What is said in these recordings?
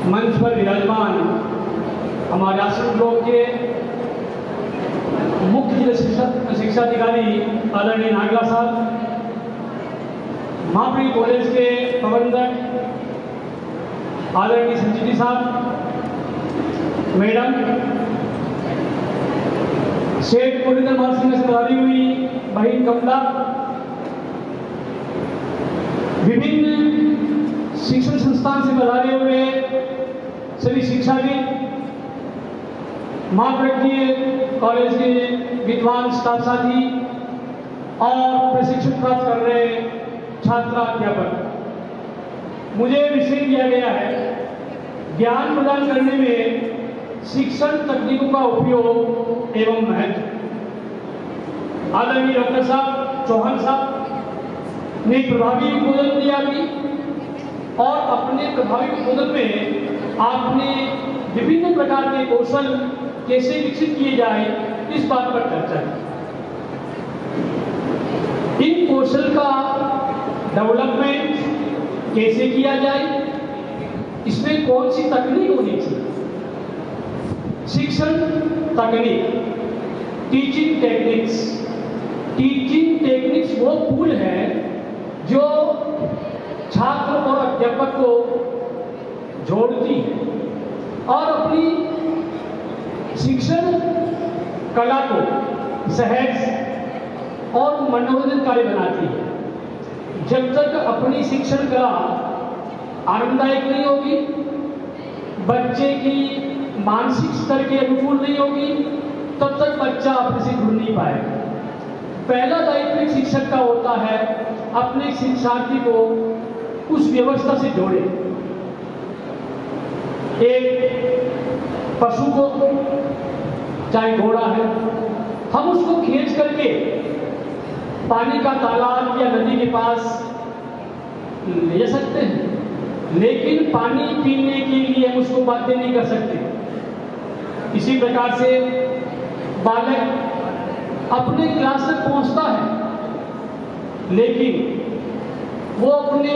मंच पर विराजमान हमारे आश्रम ब्लॉक के मुख्य जिला शिक्षा अधिकारी आदरणीय नागला साहब, महाप्री कॉलेज के प्रबंधक आदरणीय संजीवी साहब, मैडम, शेठ मुरलीधर माल सिंह से बधाई हुई बहन कमला, विभिन्न शिक्षण संस्थान से बधाए हुए सभी शिक्षाविद, महाप्रज्ञ कॉलेज के विद्वान स्टाफ साथी और प्रशिक्षण प्राप्त कर रहे छात्राध्यापक, मुझे विषय दिया गया है ज्ञान प्रदान करने में शिक्षण तकनीकों का उपयोग एवं महत्व। आदरणीय डॉक्टर साहब चौहान साहब ने प्रभावी उद्बोधन दिया भी, और अपने प्रभावी उद्बोधन में आपने विभिन्न प्रकार के कौशल कैसे विकसित किए जाए इस बात पर चर्चा की। इन कौशल का डेवलपमेंट कैसे किया जाए, इसमें कौन सी तकनीक होनी चाहिए। शिक्षण तकनीक, टीचिंग टेक्निक्स। टीचिंग टेक्निक्स वो टूल है जो छात्र और अध्यापक को जोड़ती है और अपनी शिक्षण कला को सहज और मनोरंजनकारी बनाती है। जब तक अपनी शिक्षण कला आनंददायक नहीं होगी, बच्चे की मानसिक स्तर के अनुकूल नहीं होगी, तब तक बच्चा अपने से जुड़ नहीं पाएगा। पहला दायित्व एक शिक्षक का होता है अपने शिक्षार्थी को उस व्यवस्था से जोड़े। एक पशु को, चाहे घोड़ा है, हम उसको खींच करके पानी का तालाब या नदी के पास ले जा सकते हैं, लेकिन पानी पीने के लिए हम उसको बाध्य नहीं कर सकते। इसी प्रकार से बालक अपने क्लास तक पहुंचता है, लेकिन वो अपने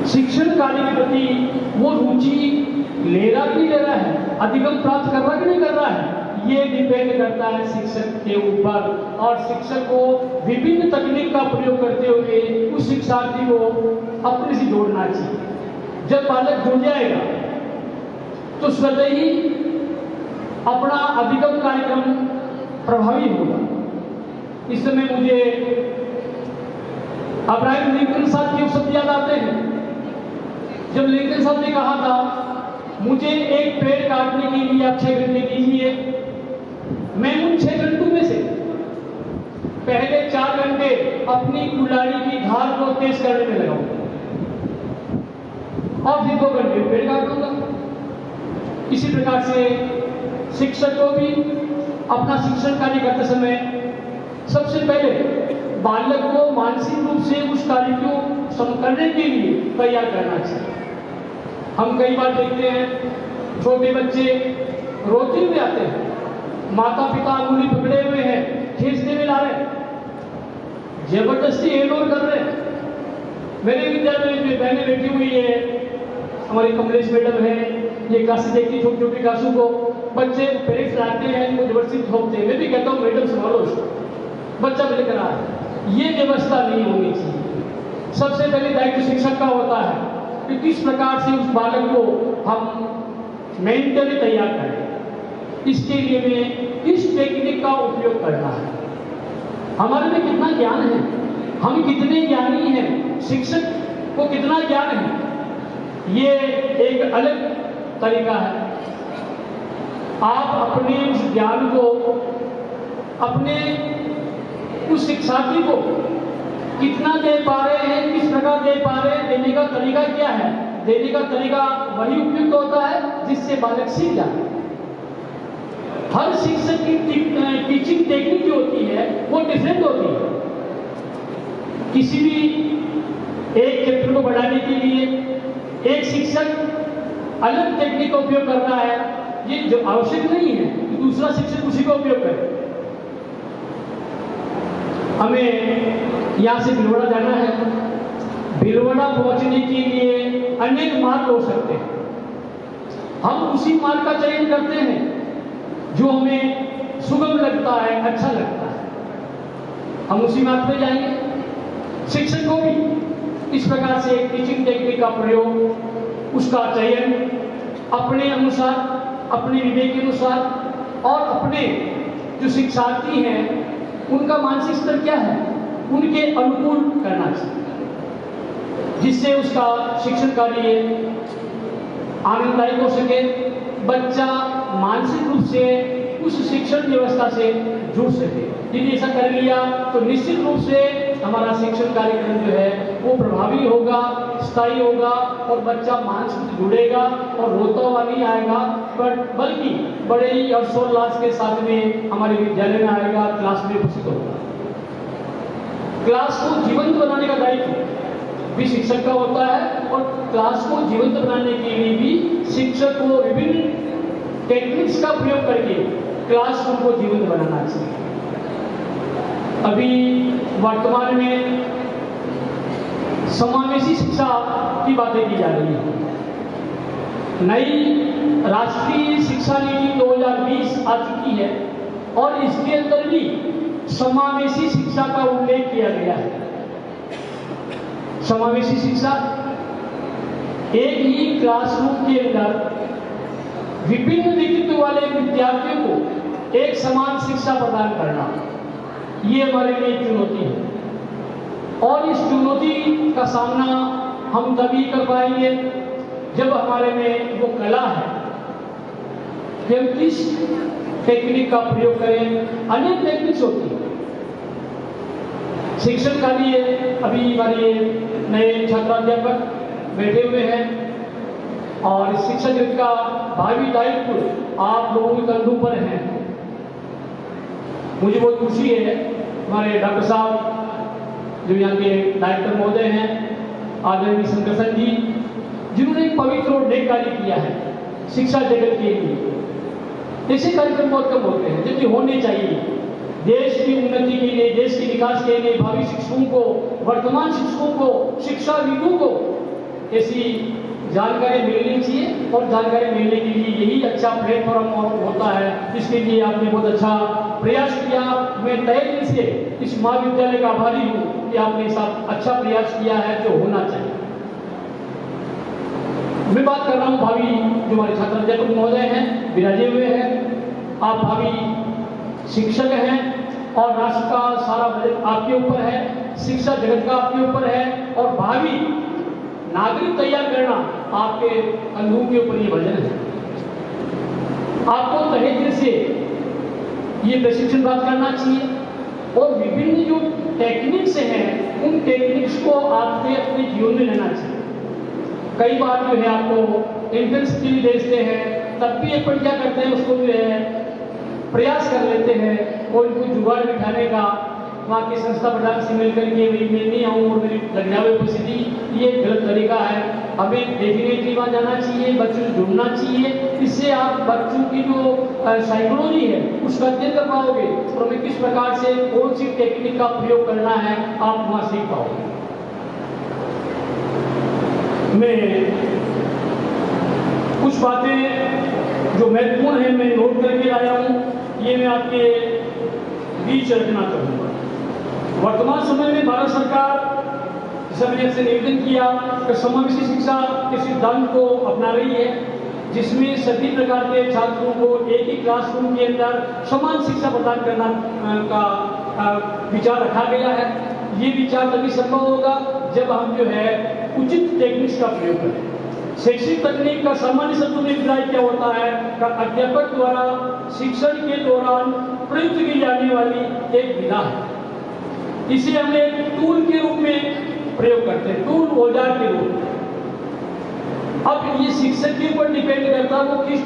शिक्षण कार्य के प्रति वो रुचि ले रहा कि नहीं ले रहा है, अधिगम प्राप्त कर रहा कि नहीं कर रहा है, ये डिपेंड करता है शिक्षक के ऊपर। और शिक्षक को विभिन्न तकनीक का प्रयोग करते हुए उस शिक्षार्थी को अपने से जोड़ना चाहिए। जब बालक जुड़ जाएगा तो स्वतः ही अपना अधिगम कार्यक्रम प्रभावी होगा। इस समय मुझे अब्राहम लिंकन साहब के शब्द याद आते हैं। जब लिंकन साहब ने कहा था मुझे एक पेड़ काटने के लिए आप 6 घंटे दीजिए, मैं उन 6 घंटों में से पहले 4 घंटे अपनी कुल्हाड़ी की धार को तेज करने में लगाऊंगा और फिर 2 घंटे पेड़ काट दूंगा। इसी प्रकार से शिक्षक को भी अपना शिक्षण कार्य करते समय सबसे पहले बालक को मानसिक रूप से उस कार्य को करने के लिए तैयार करना चाहिए। हम कई बार देखते हैं छोटे बच्चे रोते हुए आते हैं, माता पिता अंगुली पकड़े हुए हैं, खींचने में ला रहे हैं, जबरदस्ती इग्नोर कर रहे हैं। मेरे विद्यालय में बहनें बैठी हुई है, हमारी कमलेश मैडम है, ये क्लासेस देखती छोटी छोटी क्लासों को, बच्चे पेरेंट्स लाते हैं, इनको जबरदस्ती थोपते हैं। मैं भी कहता हूँ मैडम संभालो उसको, बच्चा लेकर आ रहा है। ये व्यवस्था नहीं होनी चाहिए। सबसे पहले दायित्व शिक्षक का होता है कि किस प्रकार से उस बालक को हम मेंटली तैयार करें। इसके लिए में किस टेक्निक का उपयोग करना है, हमारे में कितना ज्ञान है, हम कितने ज्ञानी हैं, शिक्षक को कितना ज्ञान है, ये एक अलग तरीका है। आप अपने उस ज्ञान को, अपने उस शिक्षार्थी को कितना दे पा रहे हैं, किस प्रकार दे पा रहे हैं, देने का तरीका क्या है। देने का तरीका वही उपयुक्त होता है जिससे बालक सीख जाए। हर शिक्षक की टीचिंग टेक्निक जो होती है वो डिफरेंट होती है। किसी भी एक चैप्टर को बढ़ाने के लिए एक शिक्षक अलग टेक्निक का उपयोग करता है, ये जो आवश्यक नहीं है कि दूसरा शिक्षक उसी का उपयोग करे। हमें यहाँ से भिलवाड़ा जाना है। भिलवाड़ा पहुँचने के लिए अनेक मार्ग हो सकते हैं। हम उसी मार्ग का चयन करते हैं जो हमें सुगम लगता है, अच्छा लगता है, हम उसी मार्ग पे जाएंगे। शिक्षक को भी इस प्रकार से टीचिंग टेक्निक का प्रयोग, उसका चयन अपने अनुसार, अपने विवेक के अनुसार और अपने जो शिक्षार्थी हैं उनका मानसिक स्तर क्या है, उनके अनुकूल करना चाहिए, जिससे उसका शिक्षण कार्य आनंददायक हो सके, बच्चा मानसिक रूप से उस शिक्षण व्यवस्था से जुड़ सके। यदि ऐसा कर लिया तो निश्चित रूप से हमारा शिक्षण कार्यक्रम जो है वो प्रभावी होगा, स्थायी होगा और बच्चा मानसिक जुड़ेगा और रोता हुआ नहीं आएगा, बल्कि बड़े ही हर्षोल्लास के साथ में हमारे विद्यालय में आएगा, क्लास में उपस्थित होगा। क्लास को जीवंत बनाने का दायित्व भी शिक्षक का होता है और क्लास को जीवंत बनाने के लिए भी शिक्षक को विभिन्न टेक्निक्स का प्रयोग करके क्लासरूम को जीवंत बनाना चाहिए। अभी वर्तमान में समावेशी शिक्षा की बातें की जा रही है। नई राष्ट्रीय शिक्षा नीति 2020 आ चुकी है और इसके अंदर भी समावेशी शिक्षा का उल्लेख किया गया है। समावेशी शिक्षा एक ही क्लासरूम के अंदर विभिन्न व्यक्तित्व वाले विद्यार्थियों को एक समान शिक्षा प्रदान करना, ये हमारे लिए चुनौती है और इस चुनौती का सामना हम तभी कर पाएंगे जब हमारे में वो कला है कि हम किस टेक्निक का प्रयोग करें। अनेक टेक्निक्स होती है शिक्षण का लिए। अभी हमारे नए छात्राध्यापक बैठे हुए हैं और शिक्षा जगत का भावी दायित्व आप लोगों के कंधों पर है। मुझे बहुत खुशी है हमारे डॉक्टर साहब जो यहाँ के डायरेक्टर महोदय हैं, आदरणीय शंकर जी, जिन्होंने एक पवित्र और नेक कार्य किया है शिक्षा जगत के लिए। ऐसे कार्यक्रम बहुत कम होते हैं जबकि होने चाहिए। देश की उन्नति के लिए, देश के विकास के लिए भावी शिक्षकों को, वर्तमान शिक्षकों को, शिक्षाविदों को ऐसी जानकारी मिलनी चाहिए और जानकारी मिलने के लिए यही अच्छा प्लेटफॉर्म होता है। इसके लिए आपने बहुत अच्छा प्रयास किया। मैं तहे दिल से इस महाविद्यालय का आभारी हूँ कि आपने ऐसा अच्छा प्रयास किया है जो होना चाहिए। मैं बात कर रहा हूँ भावी जो हमारे छात्राध्यापक महोदय हैं, विराजे हुए हैं। आप भावी शिक्षक हैं और राष्ट्र का सारा बजट आपके ऊपर है, शिक्षा जगत का आपके ऊपर है और भावी नागरिक तैयार करना आपके कंधों के ऊपर ये वजन है। आपको तहे दिल से ये प्रशिक्षण प्राप्त करना चाहिए और विभिन्न जो टेक्निक्स हैं उन टेक्निक्स को आपने अपने जीवन में लेना चाहिए। कई बार जो है आपको एंट्रेंस के लिए भेजते हैं, तब भी अपन क्या करते हैं, उसको जो है प्रयास कर लेते हैं और उनको जुगाड़ बिठाने का, वहाँ की संस्था प्रधान से मिलकर के मैं नहीं आऊँ और मेरी लग जावे उपस्थिति, ये गलत तरीका है। हमें डेफिनेटली वहाँ जाना चाहिए, बच्चों से जुड़ना चाहिए। इससे आप बच्चों की जो साइकोलॉजी है उसका अध्ययन कर पाओगे और हमें किस प्रकार से कौन सी टेक्निक का प्रयोग करना है आप वहाँ सीख पाओगे। मैं कुछ बातें जो महत्वपूर्ण है मैं नोट करके लाया हूँ, ये मैं आपके बीच रखना चाहूँगा। वर्तमान समय में भारत सरकार, जैसा मैंने आपसे निवेदन किया, कि समावेशी शिक्षा के सिद्धांत को अपना रही है, जिसमें सभी प्रकार के छात्रों को एक ही क्लासरूम के अंदर समान शिक्षा प्रदान करना का विचार रखा गया है। ये विचार तभी संभव होगा जब हम जो है उचित टेक्निक्स का प्रयोग करें। शैक्षिक तकनीक का सामान्य शब्दों में अभिप्राय क्या होता है, अध्यापक द्वारा शिक्षण के दौरान प्रयुक्त की जाने वाली एक विधा है। इसे हम एक टूल के रूप में प्रयोग करते हैं, टूल औजार के रूप में। अब ये शिक्षक के ऊपर डिपेंड करता है वो किस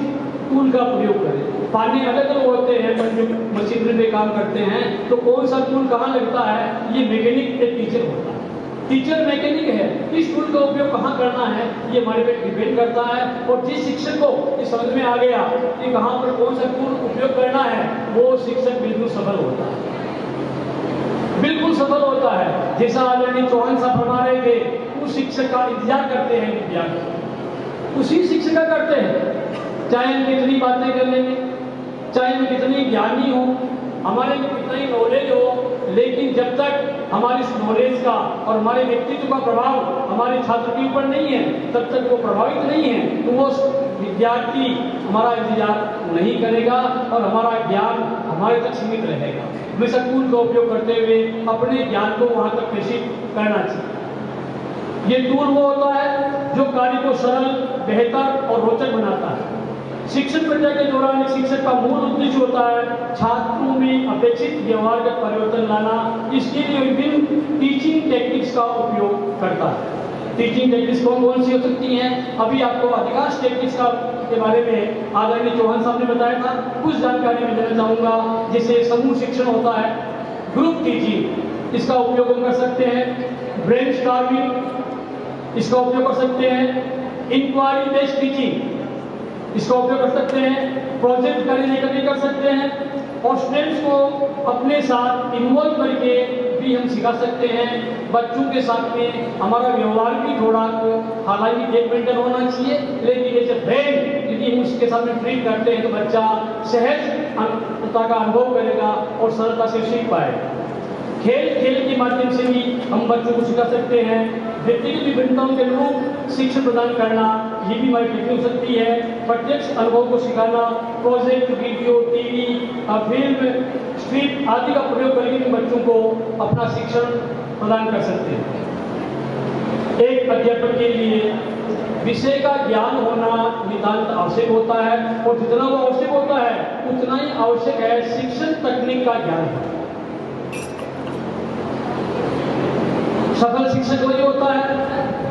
टूल का प्रयोग करें। पाने अलग अलग होते हैं, पर जो मशीनरी में काम करते हैं तो कौन सा टूल कहाँ लगता है, ये मैकेनिक एक टीचर होता है, टीचर मैकेनिक है। इस टूल का उपयोग कहाँ करना है ये हमारे पे डिपेंड करता है। और जिस शिक्षक को ये समझ में आ गया कि कहाँ पर कौन सा टूल उपयोग करना है, वो शिक्षक बिल्कुल सफल होता है, बिल्कुल सफल होता है। जैसा आदरणीय चौहान साहब फरमा रहे थे, उस उस शिक्षक का इंतजार करते हैं विद्यार्थी, उसी शिक्षक का करते हैं। चाहे हम कितनी बातें कर लेंगे, चाहे हम कितनी ज्ञानी हो, हमारे में कितना ही नॉलेज हो, लेकिन जब तक हमारी इस नॉलेज का और हमारे व्यक्तित्व का प्रभाव हमारे छात्र के ऊपर नहीं है, तब तक वो प्रभावित नहीं है, तो वो विद्यार्थी हमारा इंतजार नहीं करेगा और हमारा ज्ञान हमारे तक सीमित रहेगा। हमेशा टूल का उपयोग करते हुए अपने ज्ञान को वहां तक प्रेषित करना चाहिए। ये टूल वो होता है जो कार्य को सरल, बेहतर और रोचक बनाता है। शिक्षण प्रक्रिया के दौरान एक शिक्षक का मूल उद्देश्य होता है छात्रों में अपेक्षित व्यवहारगत परिवर्तन लाना। इसके लिए विभिन्न टीचिंग टेक्निक्स का उपयोग करता है। टीचिंग टेक्निक्स कौन कौन सी हो सकती हैं? अभी आपको अधिकांश टेक्निक्स के बारे में आदरणीय चौहान साहब ने बताया था, कुछ जानकारी मैं देना चाहूँगा। जैसे समूह शिक्षण होता है, ग्रुप टीचिंग, इसका उपयोग हम कर सकते हैं। ब्रेन स्टॉर्मिंग, इसका उपयोग कर सकते हैं। इंक्वायरी बेस्ड टीचिंग, इसका उपयोग कर सकते हैं। प्रोजेक्ट कार्य लेकर कर सकते हैं और स्टूडेंट्स को अपने साथ इन्वॉल्व करके भी हम सिखा सकते हैं। बच्चों के साथ में हमारा व्यवहार भी थोड़ा, हालांकि एक मेंटेन होना चाहिए, लेकिन जैसे ब्रेन यदि हम उसके साथ में ट्रीट करते हैं तो बच्चा सहजता का अनुभव करेगा और सरलता से सीख पाएगा। खेल के माध्यम से भी हम बच्चों को सिखा सकते हैं। व्यक्तिगत विभिन्नताओं के अनुरूप शिक्षण प्रदान करना, ये भी हमारी टेक्निक हो सकती है। प्रत्यक्ष अनुभव को सिखाना, project, video, TV, film, script आदि का प्रयोग करके भी बच्चों को अपना शिक्षण प्रदान कर सकते हैं। एक अध्यापक के लिए विषय का ज्ञान होना नितांत आवश्यक होता है और जितना वो आवश्यक होता है उतना ही आवश्यक है शिक्षण तकनीक का ज्ञान। सफल शिक्षक वही होता है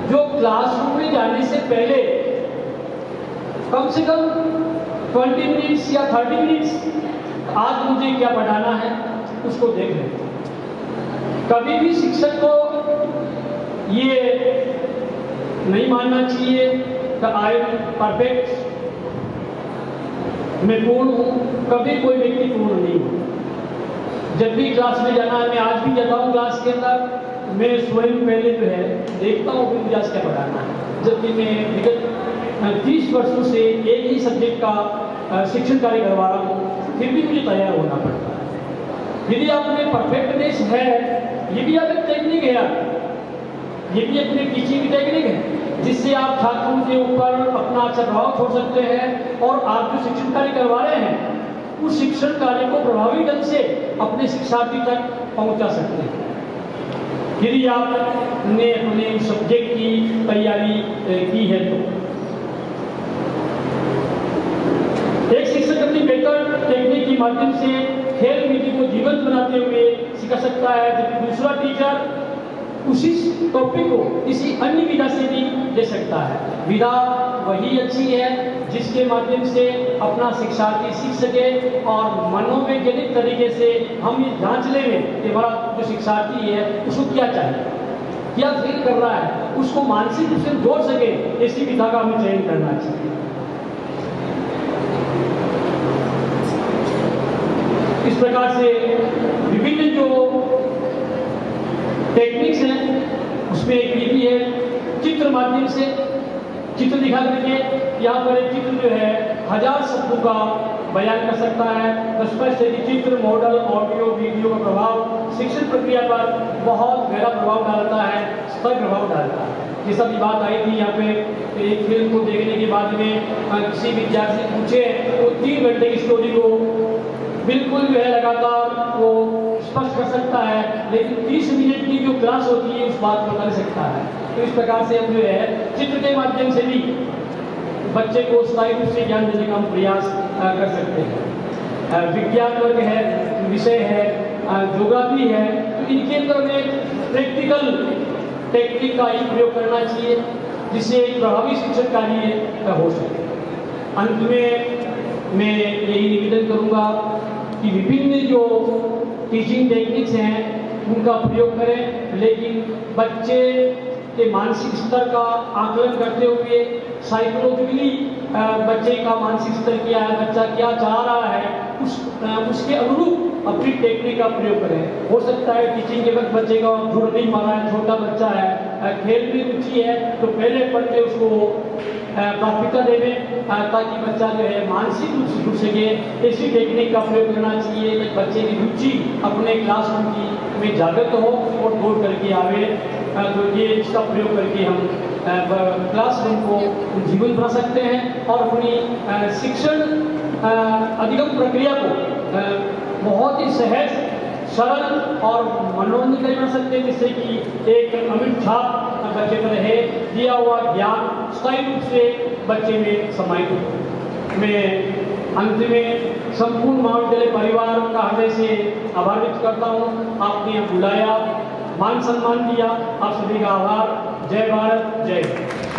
जो क्लासरूम में जाने से पहले कम से कम 20 मिनट्स या 30 मिनट्स आज मुझे क्या पढ़ाना है उसको देख लें। कभी भी शिक्षक को ये नहीं मानना चाहिए कि आई एम परफेक्ट, मैं पूर्ण हूँ। कभी कोई व्यक्ति पूर्ण नहीं हो। जब भी क्लास में जाना है, मैं आज भी जाता हूँ क्लास के अंदर, मैं स्वयं पहले जो है देखता हूँ कि मुझे आज क्या पढ़ाना है। जबकि मैं विगत 30 वर्षों से एक ही सब्जेक्ट का शिक्षण कार्य करवा रहा हूँ, फिर भी मुझे तैयार होना पड़ता है। यदि आप में परफेक्टनेस है, ये भी आप एक टेक्निक है, ये भी अपनी टीचिंग की टेक्निक है जिससे आप छात्रों के ऊपर अपना अच्छा प्रभाव छोड़ सकते हैं और आप जो शिक्षण कार्य करवा रहे हैं उस शिक्षण कार्य को प्रभावी ढंग से अपने शिक्षार्थी तक पहुंचा सकते हैं। यदि आपने अपने सब्जेक्ट की तैयारी की है तो एक शिक्षक अपनी बेहतर टेक्निक के माध्यम से खेल विधि को जीवंत बनाते हुए सिखा सकता है, जबकि दूसरा टीचर उसी टॉपिक को किसी अन्य विधा से भी दे सकता है। विधा वही अच्छी है जिसके माध्यम से अपना शिक्षार्थी सीख सके और मनोवैज्ञानिक तरीके से हम ये जांच लें कि हमारा जो शिक्षार्थी है उसको क्या चाहिए, क्या फील कर रहा है, उसको मानसिक रूप से जोड़ सके, ऐसी विधा का हमें चयन करना चाहिए। इस प्रकार से विभिन्न जो टेक्निक्स हैं उसमें एक विधि है चित्र माध्यम से चित्र दिखा करके। यहाँ पर एक चित्र जो है 1000 शब्दों का बयान कर सकता है। तो स्पष्ट है कि चित्र, मॉडल, ऑडियो, वीडियो का प्रभाव शिक्षण प्रक्रिया पर बहुत गहरा प्रभाव डालता है, स्थल प्रभाव डालता है। ये सब बात आई थी यहाँ पे एक फिल्म को देखने के बाद में किसी विद्यार्थी से पूछे तो 3 घंटे की स्टोरी को बिल्कुल जो है लगातार वो स्पष्ट कर सकता है, लेकिन 30 मिनट की जो क्लास होती है उस बात को कर सकता है। तो इस प्रकार से हम जो है चित्र के माध्यम से भी बच्चे को स्थायी रूप से ज्ञान देने का हम प्रयास कर सकते हैं। विज्ञान वर्ग है, विषय है, ज्योग्राफी है, तो इनके अंदर में प्रैक्टिकल टेक्निक का ही प्रयोग करना चाहिए जिससे एक प्रभावी शिक्षण कार्य हो सके। अंत में मैं यही निवेदन करूंगा कि विभिन्न जो टीचिंग टेक्निक्स हैं उनका प्रयोग करें, लेकिन बच्चे के मानसिक स्तर का आकलन करते हुए साइकोलॉजिकली बच्चे का मानसिक स्तर क्या है, बच्चा क्या चाह रहा है, उसके अनुरूप अपनी टेक्निक का प्रयोग करें। हो सकता है टीचिंग के वक्त बच्चे का झूठ नहीं मारा है, छोटा बच्चा है, खेल में रुचि है तो पहले पढ़ के उसको प्राथमिकता देवें ताकि बच्चा जो है मानसिक रूप से जुड़ सके। इसी टेक्निक का प्रयोग करना चाहिए कि बच्चे की रुचि अपने क्लासरूम की में जागृत हो और दौड़ करके आवे। तो ये इसका प्रयोग करके हम क्लासरूम को जीवन बना सकते हैं और अपनी शिक्षण अधिगम प्रक्रिया को बहुत ही सहज, सरल और मनोरंजन बना सकते हैं, जिससे कि एक अमिट छाप बच्चे पर रहे, दिया हुआ ज्ञान स्थायी रूप से बच्चे में समाहित हो। मैं अंत में संपूर्ण महाविद्यालय परिवार का हृदय से आभार व्यक्त करता हूँ। आपने यहाँ बुलाया, मान सम्मान दिया, आप सभी का आभार। जय भारत, जय हिंद।